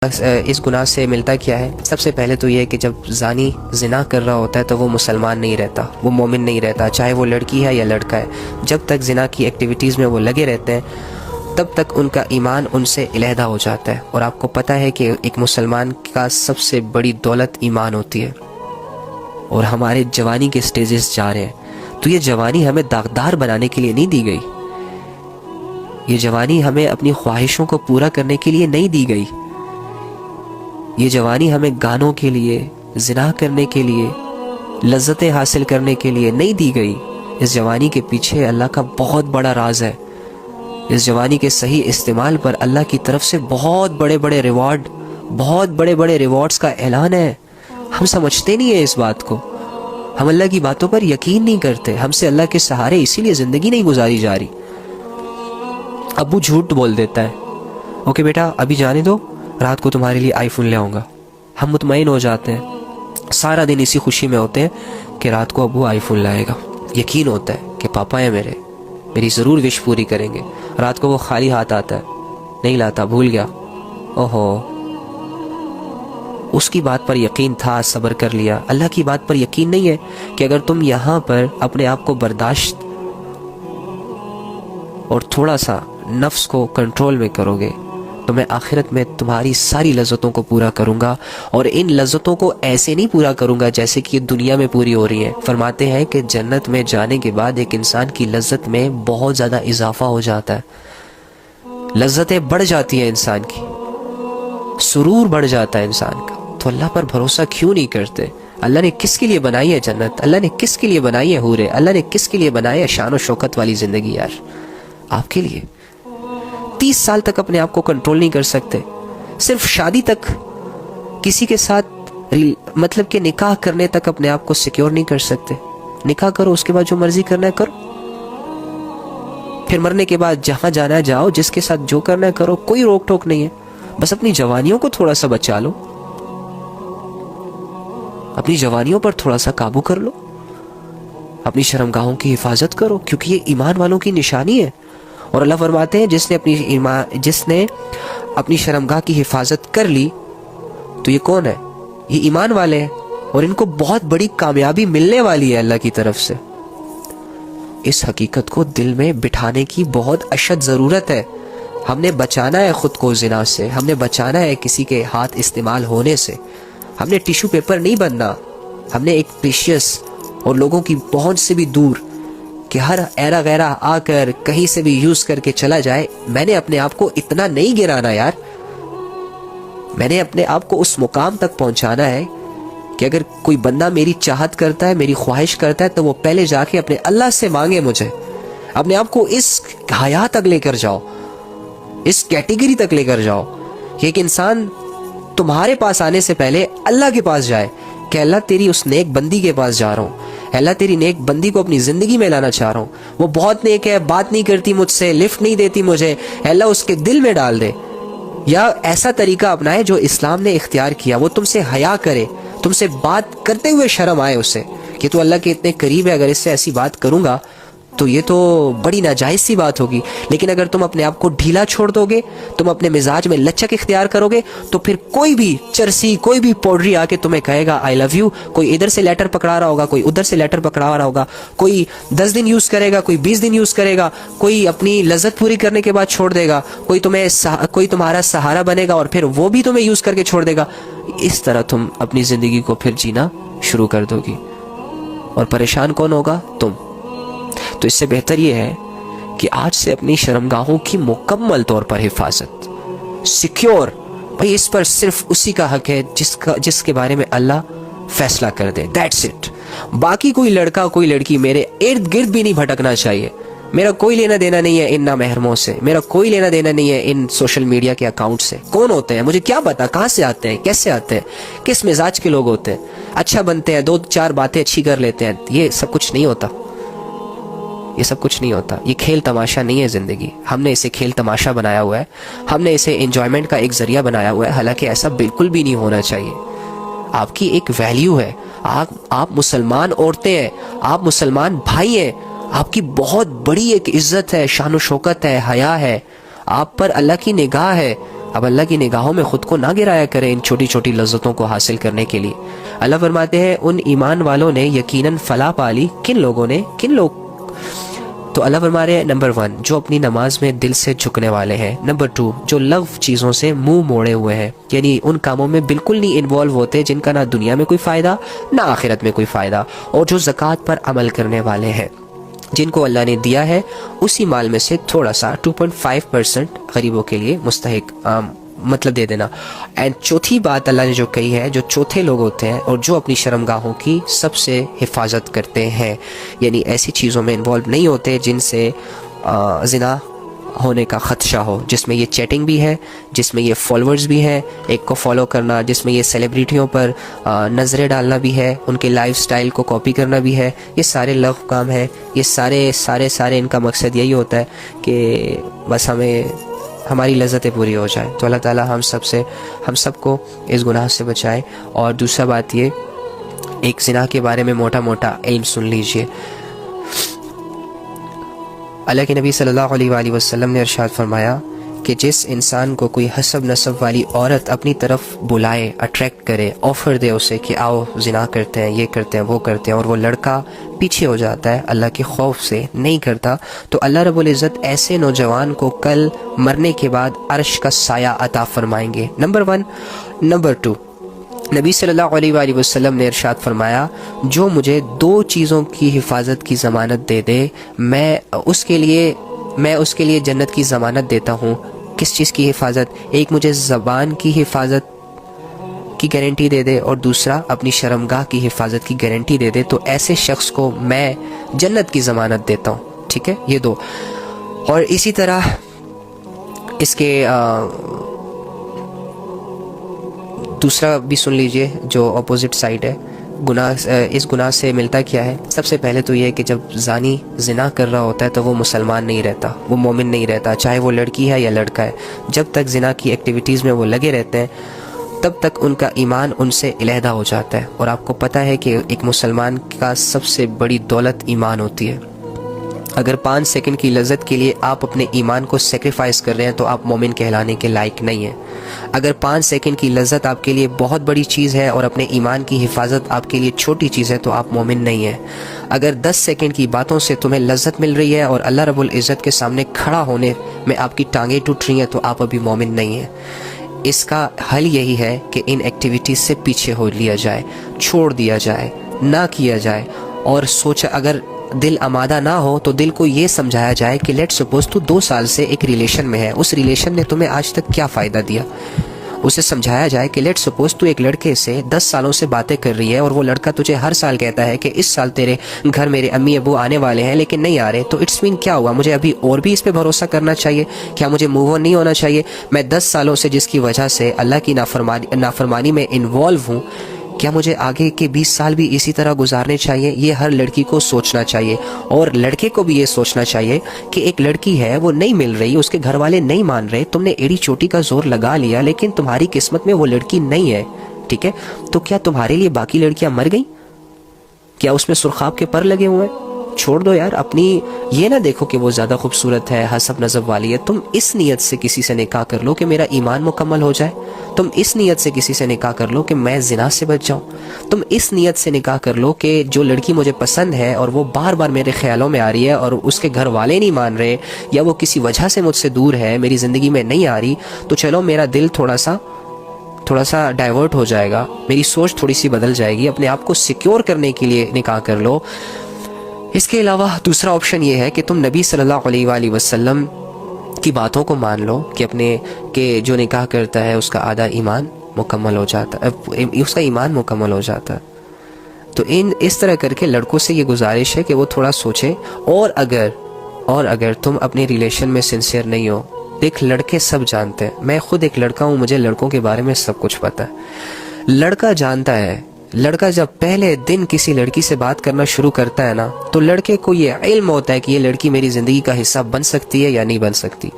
اس گناہ سے ملتا کیا ہے؟ سب سے پہلے تو یہ کہ جب زانی زنا کر رہا ہوتا ہے تو وہ مسلمان نہیں رہتا، وہ مومن نہیں رہتا، چاہے وہ لڑکی ہے یا لڑکا ہے۔ جب تک زنا کی ایکٹیویٹیز میں وہ لگے رہتے ہیں تب تک ان کا ایمان ان سے علیحدہ ہو جاتا ہے۔ اور آپ کو پتہ ہے کہ ایک مسلمان کا سب سے بڑی دولت ایمان ہوتی ہے، اور ہمارے جوانی کے سٹیجز جا رہے ہیں، تو یہ جوانی ہمیں داغدار بنانے کے لیے نہیں دی گئی، یہ جوانی ہمیں اپنی خواہشوں کو پورا کرنے کے لیے نہیں دی گئی، یہ جوانی ہمیں گانوں کے لیے، زنا کرنے کے لیے، لذتیں حاصل کرنے کے لیے نہیں دی گئی۔ اس جوانی کے پیچھے اللہ کا بہت بڑا راز ہے، اس جوانی کے صحیح استعمال پر اللہ کی طرف سے بہت بڑے بڑے ریوارڈز کا اعلان ہے۔ ہم سمجھتے نہیں ہیں اس بات کو، ہم اللہ کی باتوں پر یقین نہیں کرتے، ہم سے اللہ کے سہارے اسی لیے زندگی نہیں گزاری جا رہی۔ ابو جھوٹ بول دیتا ہے، اوکے بیٹا ابھی جانے دو، رات کو تمہارے لیے آئی فون لے آؤں گا۔ ہم مطمئن ہو جاتے ہیں، سارا دن اسی خوشی میں ہوتے ہیں کہ رات کو ابو آئی فون لائے گا، یقین ہوتا ہے کہ پاپا ہیں میری ضرور وش پوری کریں گے۔ رات کو وہ خالی ہاتھ آتا ہے، نہیں لاتا، بھول گیا، اوہو، اس کی بات پر یقین تھا، صبر کر لیا۔ اللہ کی بات پر یقین نہیں ہے کہ اگر تم یہاں پر اپنے آپ کو برداشت اور تھوڑا سا نفس کو کنٹرول میں کرو گے تو میں آخرت میں تمہاری ساری لذتوں کو پورا کروں گا، اور ان لذتوں کو ایسے نہیں پورا کروں گا جیسے کہ یہ دنیا میں پوری ہو رہی ہیں۔ فرماتے ہیں کہ جنت میں جانے کے بعد ایک انسان کی لذت میں بہت زیادہ اضافہ ہو جاتا ہے، لذتیں بڑھ جاتی ہیں، انسان کی سرور بڑھ جاتا ہے انسان کا۔ تو اللہ پر بھروسہ کیوں نہیں کرتے؟ اللہ نے کس کے لیے بنائی ہے جنت؟ اللہ نے کس کے لیے بنائی ہے حوریں؟ اللہ نے کس کے لیے بنائی ہے شان و شوکت والی زندگی؟ یار آپ کے لیے 30 سال تک اپنے آپ کو کنٹرول نہیں کر سکتے، صرف شادی تک کسی کے ساتھ مطلب کہ نکاح کرنے تک اپنے آپ کو سیکیور نہیں کر سکتے۔ نکاح کرو، اس کے بعد جو مرضی کرنا ہے کرو، پھر مرنے کے بعد جہاں جانا ہے جاؤ، جس کے ساتھ جو کرنا ہے کرو، کوئی روک ٹوک نہیں ہے۔ بس اپنی جوانیوں کو تھوڑا سا بچا لو، اپنی جوانیوں پر تھوڑا سا قابو کر لو، اپنی شرمگاہوں کی حفاظت کرو، کیونکہ یہ ایمان والوں کی نشانی ہے۔ اور اللہ فرماتے ہیں جس نے اپنی شرمگاہ کی حفاظت کر لی تو یہ کون ہے؟ یہ ایمان والے ہیں، اور ان کو بہت بڑی کامیابی ملنے والی ہے اللہ کی طرف سے۔ اس حقیقت کو دل میں بٹھانے کی بہت اشد ضرورت ہے۔ ہم نے بچانا ہے خود کو زنا سے، ہم نے بچانا ہے کسی کے ہاتھ استعمال ہونے سے، ہم نے ٹیشو پیپر نہیں بننا، ہم نے ایک پریشیس اور لوگوں کی پہنچ سے بھی دور کہ ہر ایرا غیرہ آ کر کہیں سے بھی یوز کر کے چلا جائے۔ میں نے اپنے آپ کو اتنا نہیں گرانا یار، میں نے اپنے آپ کو اس مقام تک پہنچانا ہے کہ اگر کوئی بندہ میری چاہت کرتا ہے، میری خواہش کرتا ہے، تو وہ پہلے جا کے اپنے اللہ سے مانگے مجھے، اپنے آپ کو اس حیا تک لے کر جاؤ، اس کیٹیگری تک لے کر جاؤ کہ ایک انسان تمہارے پاس آنے سے پہلے اللہ کے پاس جائے کہ اللہ تیری اس نیک بندی کے پاس جا رہا ہوں، اللہ تیری نیک بندی کو اپنی زندگی میں لانا چاہ رہا ہوں، وہ بہت نیک ہے، بات نہیں کرتی مجھ سے، لفٹ نہیں دیتی مجھے، اللہ اس کے دل میں ڈال دے، یا ایسا طریقہ اپنائے جو اسلام نے اختیار کیا، وہ تم سے حیا کرے، تم سے بات کرتے ہوئے شرم آئے اسے کہ تو اللہ کے اتنے قریب ہے، اگر اس سے ایسی بات کروں گا تو یہ تو بڑی ناجائز سی بات ہوگی۔ لیکن اگر تم اپنے آپ کو ڈھیلا چھوڑ دو گے، تم اپنے مزاج میں لچک اختیار کرو گے، تو پھر کوئی بھی چرسی، کوئی بھی پوڈری آ کے تمہیں کہے گا آئی لو یو، کوئی ادھر سے لیٹر پکڑا رہا ہوگا، کوئی ادھر سے لیٹر پکڑا رہا ہوگا، کوئی 10 دن یوز کرے گا، کوئی 20 دن یوز کرے گا، کوئی اپنی لذت پوری کرنے کے بعد چھوڑ دے گا، کوئی تمہارا سہارا بنے گا اور پھر وہ بھی تمہیں یوز کر کے چھوڑ دے گا۔ اس طرح تم اپنی زندگی کو پھر جینا شروع کر دو گی، اور پریشان کون ہوگا؟ تم۔ تو اس سے بہتر یہ ہے کہ آج سے اپنی شرمگاہوں کی مکمل طور پر حفاظت، سیکیور، بھئی اس پر صرف اسی کا حق ہے جس کے بارے میں اللہ فیصلہ کر دے، دیٹس اٹ۔ باقی کوئی لڑکا کوئی لڑکی میرے ارد گرد بھی نہیں بھٹکنا چاہیے، میرا کوئی لینا دینا نہیں ہے ان نامحرموں سے، میرا کوئی لینا دینا نہیں ہے ان سوشل میڈیا کے اکاؤنٹ سے۔ کون ہوتے ہیں مجھے کیا پتا، کہاں سے آتے ہیں، کیسے آتے ہیں، کس مزاج کے لوگ ہوتے ہیں، اچھا بنتے ہیں، 2-4 باتیں اچھی کر لیتے ہیں، یہ سب کچھ نہیں ہوتا، یہ سب کچھ نہیں ہوتا، یہ کھیل تماشا نہیں ہے زندگی۔ ہم نے اسے کھیل تماشا بنایا ہوا ہے، ہم نے اسے انجوائمنٹ کا ایک ذریعہ بنایا ہوا ہے، حالانکہ ایسا بالکل بھی نہیں ہونا چاہیے۔ آپ کی ایک ویلیو ہے، آپ مسلمان عورتیں ہیں، آپ مسلمان بھائی ہیں، آپ کی بہت بڑی ایک عزت ہے، شان و شوکت ہے، حیا ہے، آپ پر اللہ کی نگاہ ہے، اب اللہ کی نگاہوں میں خود کو نہ گرایا کریں ان چھوٹی چھوٹی لذتوں کو حاصل کرنے کے لیے۔ اللہ فرماتے ہیں ان ایمان والوں نے یقیناً فلاح پالی، کن لوگوں نے، کن لوگ؟ تو اللہ فرما رہے ہیں نمبر 1 جو اپنی نماز میں دل سے جھکنے والے ہیں، نمبر 2 جو لغو چیزوں سے منہ موڑے ہوئے ہیں، یعنی ان کاموں میں بالکل نہیں انوالو ہوتے جن کا نہ دنیا میں کوئی فائدہ نہ آخرت میں کوئی فائدہ، اور جو زکوٰۃ پر عمل کرنے والے ہیں، جن کو اللہ نے دیا ہے اسی مال میں سے تھوڑا سا 2.5% غریبوں کے لیے مستحق مطلب دے دینا۔ اینڈ چوتھی بات اللہ نے جو کہی ہے، جو چوتھے لوگ ہوتے ہیں اور جو اپنی شرمگاہوں کی سب سے حفاظت کرتے ہیں، یعنی ایسی چیزوں میں انوالو نہیں ہوتے جن سے زنا ہونے کا خدشہ ہو، جس میں یہ چیٹنگ بھی ہے، جس میں یہ فالوورز بھی ہیں، ایک کو فالو کرنا، جس میں یہ سیلیبریٹیوں پر نظریں ڈالنا بھی ہے، ان کے لائف سٹائل کو کاپی کرنا بھی ہے، یہ سارے لغو کام ہیں۔ یہ سارے ان کا مقصد یہی ہوتا ہے کہ بس ہماری لذتیں پوری ہو جائیں۔ تو اللہ تعالیٰ ہم سب کو اس گناہ سے بچائے۔ اور دوسرا بات یہ، ایک زنا کے بارے میں موٹا علم سن لیجئے۔ اللہ کے نبی صلی اللہ علیہ وآلہ وسلم نے ارشاد فرمایا کہ جس انسان کو کوئی حسب نسب والی عورت اپنی طرف بلائے، اٹریکٹ کرے، آفر دے اسے کہ آؤ زنا کرتے ہیں، یہ کرتے ہیں، وہ کرتے ہیں، اور وہ لڑکا پیچھے ہو جاتا ہے، اللہ کے خوف سے نہیں کرتا، تو اللہ رب العزت ایسے نوجوان کو کل مرنے کے بعد عرش کا سایہ عطا فرمائیں گے۔ نمبر 1۔ نمبر 2، نبی صلی اللہ علیہ وآلہ وسلم نے ارشاد فرمایا جو مجھے 2 چیزوں کی حفاظت کی ضمانت دے دے، میں اس کے لیے جنت کی ضمانت دیتا ہوں۔ کس چیز کی حفاظت؟ ایک مجھے زبان کی حفاظت کی گارنٹی دے دے، اور دوسرا اپنی شرمگاہ کی حفاظت کی گارنٹی دے دے، تو ایسے شخص کو میں جنت کی ضمانت دیتا ہوں۔ ٹھیک ہے، یہ 2۔ اور اسی طرح اس کے دوسرا بھی سن لیجئے جو اپوزٹ سائڈ ہے اس گناہ سے ملتا کیا ہے۔ سب سے پہلے تو یہ ہے کہ جب زانی زنا کر رہا ہوتا ہے تو وہ مسلمان نہیں رہتا، وہ مومن نہیں رہتا، چاہے وہ لڑکی ہے یا لڑکا ہے۔ جب تک زنا کی ایکٹیویٹیز میں وہ لگے رہتے ہیں تب تک ان کا ایمان ان سے علیحدہ ہو جاتا ہے، اور آپ کو پتہ ہے کہ ایک مسلمان کا سب سے بڑی دولت ایمان ہوتی ہے۔ اگر 5 سیکنڈ کی لذت کے لیے آپ اپنے ایمان کو سیکریفائز کر رہے ہیں تو آپ مومن کہلانے کے لائق نہیں ہیں۔ اگر 5 سیکنڈ کی لذت آپ کے لیے بہت بڑی چیز ہے اور اپنے ایمان کی حفاظت آپ کے لیے چھوٹی چیز ہے تو آپ مومن نہیں ہیں۔ اگر 10 سیکنڈ کی باتوں سے تمہیں لذت مل رہی ہے اور اللہ رب العزت کے سامنے کھڑا ہونے میں آپ کی ٹانگیں ٹوٹ رہی ہیں تو آپ ابھی مومن نہیں ہیں۔ اس کا حل یہی ہے کہ ان ایکٹیویٹیز سے پیچھے ہو لیا جائے، چھوڑ دیا جائے، نہ کیا جائے، اور سوچا اگر دل آمادہ نہ ہو تو دل کو یہ سمجھایا جائے کہ لیٹ سپوز تو 2 سال سے ایک ریلیشن میں ہے، اس ریلیشن نے تمہیں آج تک کیا فائدہ دیا۔ اسے سمجھایا جائے کہ لیٹ سپوز تو ایک لڑکے سے 10 سالوں سے باتیں کر رہی ہے اور وہ لڑکا تجھے ہر سال کہتا ہے کہ اس سال تیرے گھر میرے امی ابو آنے والے ہیں لیکن نہیں آ رہے، تو اٹس مین کیا ہوا؟ مجھے ابھی اور بھی اس پہ بھروسہ کرنا چاہیے؟ کیا مجھے موو آن نہیں ہونا چاہیے؟ میں 10 سالوں سے جس کی وجہ سے اللہ کی نافرمانی میں انوالو ہوں، کیا مجھے آگے کے 20 سال بھی اسی طرح گزارنے چاہیے؟ یہ ہر لڑکی کو سوچنا چاہیے، اور لڑکے کو بھی یہ سوچنا چاہیے کہ ایک لڑکی ہے وہ نہیں مل رہی، اس کے گھر والے نہیں مان رہے، تم نے ایڑی چوٹی کا زور لگا لیا لیکن تمہاری قسمت میں وہ لڑکی نہیں ہے، ٹھیک ہے؟ تو کیا تمہارے لیے باقی لڑکیاں مر گئیں؟ کیا اس میں سرخاب کے پر لگے ہوئے ہیں؟ چھوڑ دو یار، اپنی یہ نہ دیکھو کہ وہ زیادہ خوبصورت ہے، حسب نسب والی ہے، تم اس نیت سے کسی سے نکاح کر لو کہ میرا ایمان مکمل ہو جائے، تم اس نیت سے کسی سے نکاح کر لو کہ میں زنا سے بچ جاؤں، تم اس نیت سے نکاح کر لو کہ جو لڑکی مجھے پسند ہے اور وہ بار بار میرے خیالوں میں آ رہی ہے اور اس کے گھر والے نہیں مان رہے یا وہ کسی وجہ سے مجھ سے دور ہے، میری زندگی میں نہیں آ رہی، تو چلو میرا دل تھوڑا سا ڈائیورٹ ہو جائے گا، میری سوچ تھوڑی سی بدل جائے گی، اپنے آپ کو سیکیور کرنے کے لیے نکاح کر لو۔ اس کے علاوہ دوسرا آپشن یہ ہے کہ تم نبی صلی اللہ علیہ وآلہ وسلم کی باتوں کو مان لو کہ جو نکاح کرتا ہے اس کا آدھا ایمان مکمل ہو جاتا ہے، اس کا ایمان مکمل ہو جاتا ہے۔ تو اس طرح کر کے لڑکوں سے یہ گزارش ہے کہ وہ تھوڑا سوچیں، اور اگر تم اپنی ریلیشن میں سنسیئر نہیں ہو، دیکھ لڑکے سب جانتے ہیں، میں خود ایک لڑکا ہوں، مجھے لڑکوں کے بارے میں سب کچھ پتہ ہے۔ لڑکا جانتا ہے، لڑکا جب پہلے دن کسی لڑکی سے بات کرنا شروع کرتا ہے نا تو لڑکے کو یہ علم ہوتا ہے کہ یہ لڑکی میری زندگی کا حصہ بن سکتی ہے یا نہیں بن سکتی۔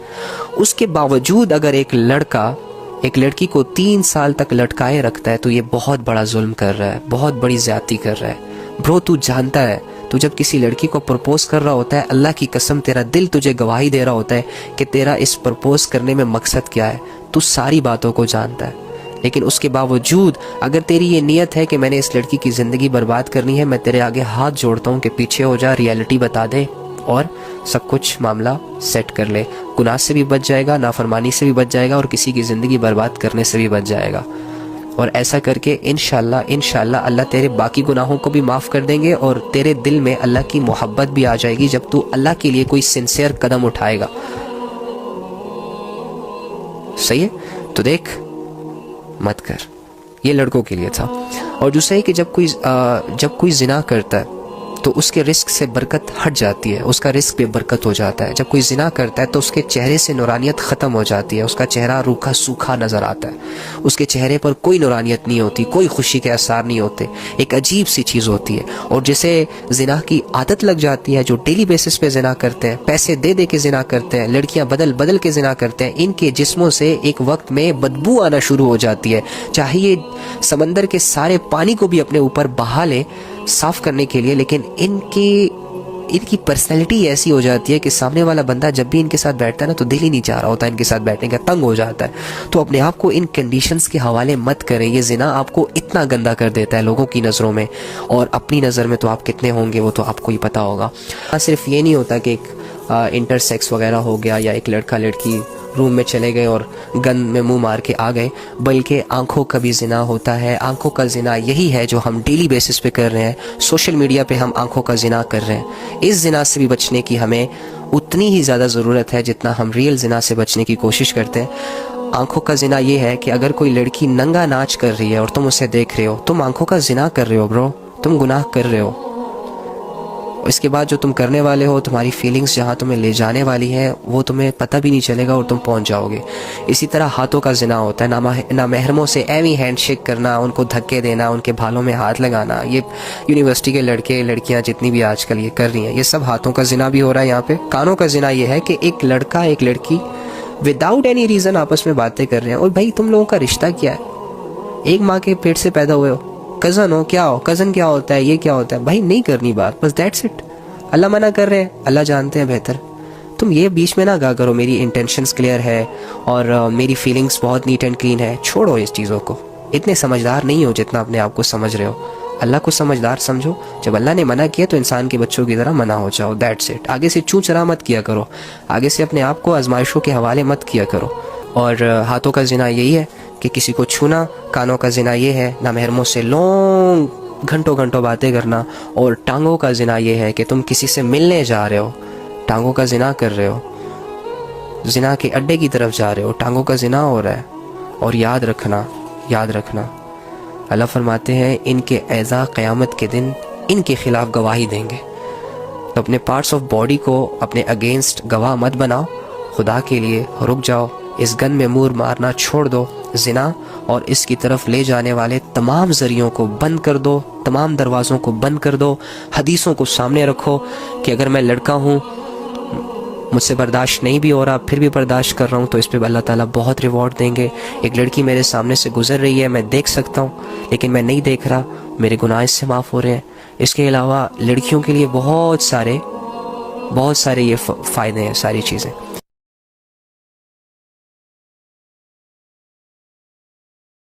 اس کے باوجود اگر ایک لڑکا ایک لڑکی کو 3 سال تک لٹکائے رکھتا ہے تو یہ بہت بڑا ظلم کر رہا ہے، بہت بڑی زیادتی کر رہا ہے۔ برو تو جانتا ہے، تو جب کسی لڑکی کو پرپوز کر رہا ہوتا ہے، اللہ کی قسم تیرا دل تجھے گواہی دے رہا ہوتا ہے کہ تیرا اس پرپوز کرنے میں مقصد کیا ہے، تو ساری باتوں کو جانتا ہے، لیکن اس کے باوجود اگر تیری یہ نیت ہے کہ میں نے اس لڑکی کی زندگی برباد کرنی ہے، میں تیرے آگے ہاتھ جوڑتا ہوں کہ پیچھے ہو جا، ریالٹی بتا دے اور سب کچھ معاملہ سیٹ کر لے. گناہ سے بھی بچ جائے گا، نافرمانی سے بھی بچ جائے گا، اور کسی کی زندگی برباد کرنے سے بھی بچ جائے گا. اور ایسا کر کے انشاءاللہ اللہ تیرے باقی گناہوں کو بھی معاف کر دیں گے، اور تیرے دل میں اللہ کی محبت بھی آ جائے گی جب تو اللہ کے لیے کوئی سنسیئر قدم اٹھائے گا. صحیح ہے؟ تو دیکھ مت کر. یہ لڑکوں کے لیے تھا. اور دوسرا ہے کہ جب کوئی زنا کرتا ہے تو اس کے رزق سے برکت ہٹ جاتی ہے، اس کا رزق بے برکت ہو جاتا ہے. جب کوئی زنا کرتا ہے تو اس کے چہرے سے نورانیت ختم ہو جاتی ہے، اس کا چہرہ روکھا سوکھا نظر آتا ہے، اس کے چہرے پر کوئی نورانیت نہیں ہوتی، کوئی خوشی کے آثار نہیں ہوتے، ایک عجیب سی چیز ہوتی ہے. اور جسے زنا کی عادت لگ جاتی ہے، جو ڈیلی بیسس پہ زنا کرتے ہیں، پیسے دے دے کے زنا کرتے ہیں، لڑکیاں بدل کے زنا کرتے ہیں، ان کے جسموں سے ایک وقت میں بدبو آنا شروع ہو جاتی ہے. چاہے یہ سمندر کے سارے پانی کو بھی اپنے اوپر بہا لے صاف کرنے کے لیے، لیکن ان کی پرسنالٹی ایسی ہو جاتی ہے کہ سامنے والا بندہ جب بھی ان کے ساتھ بیٹھتا ہے نا تو دل ہی نہیں چاہ رہا ہوتا ان کے ساتھ بیٹھنے کا، تنگ ہو جاتا ہے. تو اپنے آپ کو ان کنڈیشنز کے حوالے مت کریں. یہ زنا آپ کو اتنا گندا کر دیتا ہے لوگوں کی نظروں میں، اور اپنی نظر میں تو آپ کتنے ہوں گے وہ تو آپ کو ہی پتہ ہوگا. صرف یہ نہیں ہوتا کہ ایک انٹر سیکس وغیرہ ہو گیا، یا ایک لڑکا لڑکی روم میں چلے گئے اور گن میں منہ مار کے آ گئے، بلکہ آنکھوں کا بھی زنا ہوتا ہے. آنکھوں کا زنا یہی ہے جو ہم ڈیلی بیسس پہ کر رہے ہیں، سوشل میڈیا پہ ہم آنکھوں کا زنا کر رہے ہیں. اس زنا سے بھی بچنے کی ہمیں اتنی ہی زیادہ ضرورت ہے جتنا ہم ریئل زنا سے بچنے کی کوشش کرتے ہیں. آنکھوں کا زنا یہ ہے کہ اگر کوئی لڑکی ننگا ناچ کر رہی ہے اور تم اسے دیکھ رہے ہو، تم آنکھوں کا زنا کر رہے ہو برو، تم گناہ کر رہے ہو. اس کے بعد جو تم کرنے والے ہو، تمہاری فیلنگز جہاں تمہیں لے جانے والی ہیں وہ تمہیں پتہ بھی نہیں چلے گا اور تم پہنچ جاؤ گے. اسی طرح ہاتھوں کا زنا ہوتا ہے، نامحرموں سے ایویں ہینڈ شیک کرنا، ان کو دھکے دینا، ان کے بھالوں میں ہاتھ لگانا. یہ یونیورسٹی کے لڑکے لڑکیاں جتنی بھی آج کل یہ کر رہی ہیں، یہ سب ہاتھوں کا زنا بھی ہو رہا ہے. یہاں پہ کانوں کا زنا یہ ہے کہ ایک لڑکا ایک لڑکی وداؤٹ اینی ریزن آپس میں باتیں کر رہے ہیں. اور بھائی تم لوگوں کا رشتہ کیا ہے؟ ایک ماں کے پیٹ سے پیدا ہوئے ہو، کزن ہو، کیا ہو، کزن کیا ہوتا ہے، یہ کیا ہوتا ہے؟ بھائی نہیں کرنی بات، بس دیٹس اٹ. اللہ منع کر رہے ہیں، اللہ جانتے ہیں بہتر. تم یہ بیچ میں نہ کہا کرو میری انٹینشنز کلیئر ہے اور میری فیلنگز بہت نیٹ اینڈ کلین ہے. چھوڑو اس چیزوں کو، اتنے سمجھدار نہیں ہو جتنا اپنے آپ کو سمجھ رہے ہو. اللہ کو سمجھدار سمجھو. جب اللہ نے منع کیا تو انسان کے بچوں کی طرح منع ہو جاؤ، دیٹس اٹ. آگے سے چوں چرا مت کیا کرو، آگے سے اپنے آپ کو آزمائشوں کے حوالے مت کیا کرو. اور ہاتھوں کا زنا یہی ہے کہ کسی کو چھونا. کانوں کا زنا یہ ہے نامحرموں سے گھنٹوں باتیں کرنا. اور ٹانگوں کا زنا یہ ہے کہ تم کسی سے ملنے جا رہے ہو، ٹانگوں کا زنا کر رہے ہو، زنا کے اڈے کی طرف جا رہے ہو، ٹانگوں کا زنا ہو رہا ہے. اور یاد رکھنا اللہ فرماتے ہیں ان کے اعضاء قیامت کے دن ان کے خلاف گواہی دیں گے. تو اپنے پارٹس آف باڈی کو اپنے اگینسٹ گواہ مت بناؤ. خدا کے لیے رک جاؤ، اس گن میں مور مارنا چھوڑ دو. زنا اور اس کی طرف لے جانے والے تمام ذریعوں کو بند کر دو، تمام دروازوں کو بند کر دو. حدیثوں کو سامنے رکھو کہ اگر میں لڑکا ہوں، مجھ سے برداشت نہیں بھی ہو رہا، پھر بھی برداشت کر رہا ہوں، تو اس پہ اللہ تعالیٰ بہت ریوارڈ دیں گے. ایک لڑکی میرے سامنے سے گزر رہی ہے، میں دیکھ سکتا ہوں لیکن میں نہیں دیکھ رہا، میرے گناہ اس سے معاف ہو رہے ہیں. اس کے علاوہ لڑکیوں کے لیے بہت سارے یہ فائدے ہیں، ساری چیزیں.